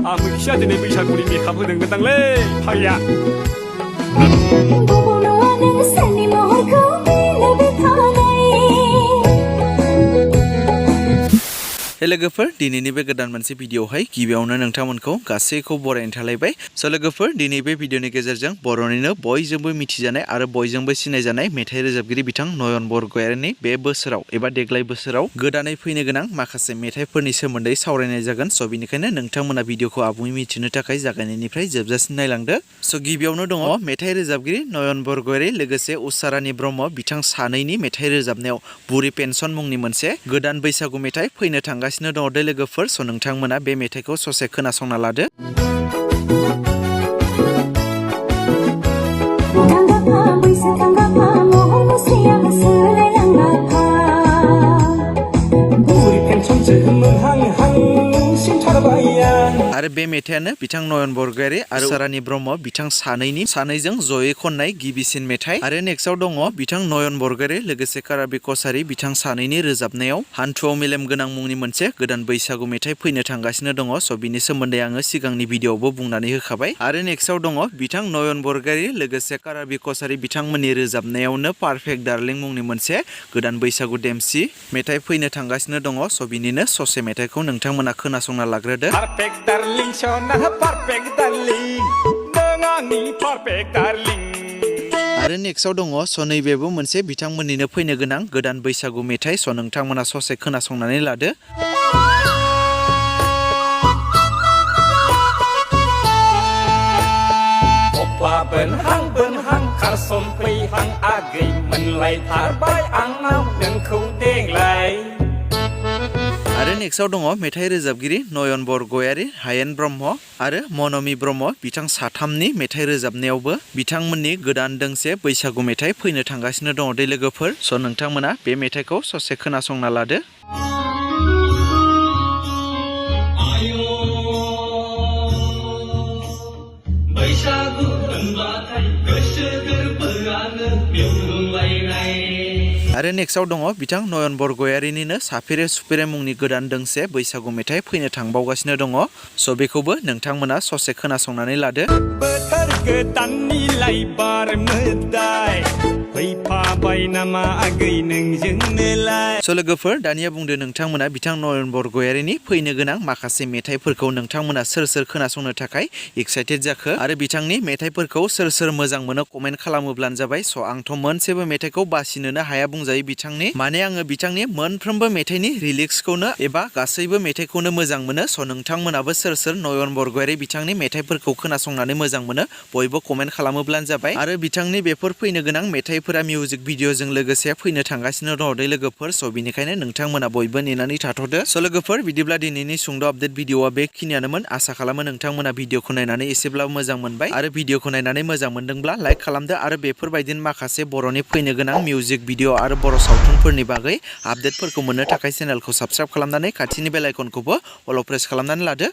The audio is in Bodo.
आमोखिया दिनै बैसागुनि मेकआप होदों गोदांलै फाग्लिया लोगोफोर दिनैनि बे गोदान मोनसे भिडिअहाय गिबियावनो नोंथांमोनखौ गासैखौ बरायनो थालायबाय लोगोफोर दिनै बे भिडिअनि गेजेरजों बर'निनो बयजोंबो मिथिजानाय आरो बयजोंबो सिनायजानाय मेथाइ रोजाबगिरि बिथां नयन बरगयारिनि बे बोसोराव एबा देग्लाय बोसोराव गोदानै फैनो गोनां माखासे मेथाइफोरनि सोमोन्दै सावरायनाय जागोन बेनिखायनो नोंथांमोना भिडिअखौ आबुङै मिथिनो थाखाय जागायनायनिफ्राय जोबजासिम नायलांदो गिबियावनो दङ मेथाइ रोजाबगिरि नयन बरगयारि लोगोसे उसारानि ब्रह्म बिथां सानैनि मेथाइ रोजाबनायाव बुरि पेन्सन मुंनि मोनसे गोदान बैसागु मेथाइ फैनो थांगासिनो दङ दे लोगोफोर नोंथांमोना बे मेथाइखौ ससे खोनासंना लादो आरो बे मेथाइयानो बिथां नयन बरगयारि आरो उसारानि ब्रह्म बिथां सानैजों जयै खननाय गिबिसिन मेथाइ आरो नेक्स्टआव दङ बिथां नयन बरगयारि लोगोसे काराबि कसारि बिथां सानैनि रोजाबनायाव हान्थुआव मेलेम गोनां मुंनि मोनसे गोदान बैसागु मेथाइ फैनो थांगासिनो दङ बिनि सोमोन्दै आङो सिगांनि भिडिअआवबो बुंनानै होखाबाय आरो नेक्स्टआव दङ बिथां नयन बरगयारि लोगोसे काराबि कसारि बिथांमोननि रोजाबनायावनो पारफेक्ट डार्लिं मुंनि मोनसे गोदान बैसागु देमसि मेथाइ फैनो थांगासिनो दङ बिनिनो ससे मेथाइखौ नोंथांमोना खोनासंना लाग्रोदो Perfect darling Shona perfect darling Denganni perfect darling आरो नेक्स्टआव दङ नैबेबो मोनसे बिथांमोननिनो फैनो गोनां गोदान बैसागु मेथाइ नोंथांमोना ससे खोनासंनानै लादो बोनहां खारसन फैहां आगै मोनलायथारबाय आंनाव नोंखौ देग्लाय आरो नेक्स्टआव दङ मेथाइ रोजाबगिरि नयन बरगयारि हायेन ब्रह्म आरो मनमि ब्रह्म बिथां साथामनि मेथाइ रोजाबनायावबो बिथांमोननि गोदान दोंसे बैसागु मेथाइ फैनो थांगासिनो दङ दे लोगोफोर नोंथांमोना बे मेथाइखौ ससे खोनासंना लादो बैसागु होनबाथाय गोसो गोरबोआनो बेवलायनाय आरो नेक्स्टआव दङ बिथां नयन बरगयारिनिनो साफेरे सुफेरे मुंनि गोदान दोंसे बैसागु मेथाइ फैनो थांबावगासिनो दङ बेखौबो नोंथांमोना ससे खोनासंनानै लादो बोथोर गोदाननि लाइबार मोदाय फैफाबाय नामा आगै नोंजोंनोलाय लोगोफोर दानिया बुंदो नोंथांमोना बिथां नयन बरगयारिनि फैनो गोनां माखासे मेथाइफोरखौ नोंथांमोना सोर खोनासंनो थाखाय एक्साइटेड जाखो आरो बिथांनि मेथाइफोरखौ सोर मोजां मोनो कमेन्ट खालामोब्लानो जाबाय आंथ' मोनसेबो मेथाइखौ बासिनोनो हाया बुंजायो बिथांनि माने आङो बिथांनि मोनफ्रोमबो मेथाइनि रिलिक्सखौनो एबा गासैबो मेथाइखौनो मोजां मोनो नोंथांमोनाबो सोर नयन बरगयारि बिथांनि मेथाइफोरखौ खोनासंनानै मोजां मोनो बयबो कमेन्ट खालामोब्लानो जाबाय आरो बिथांनि बेफोर फैनो गोनां मेथाइफोरा मिउजिक भिडिअजों लोगोसे फैनो थांगासिनो दङ दे लोगोफोर बिनिखायनो नोंथांमोना बयबो नेनानै थाथ'दो लोगोफोर बिदिब्ला दिनैनि सुंद' आपडेट भिडिअआ बेखिनियानोमोन आसा खालामो नोंथांमोना भिडिअखौ नायनानै एसेब्लाबो मोजां मोनबाय आरो भिडिअखौ नायनानै मोजां मोनदोंब्ला लाइक खालामदो आरो बेफोरबायदिनो माखासे बर'नि फैनो गोनां मिउजिक भिडिअ आरो बर' सावथुनफोरनि बागै आपडेटफोरखौ मोननो थाखाय चेनेलखौ साबस्क्राइब खालामनानै खाथिनि बेल आइकनखौबो अल प्रेस खालामनानै लादो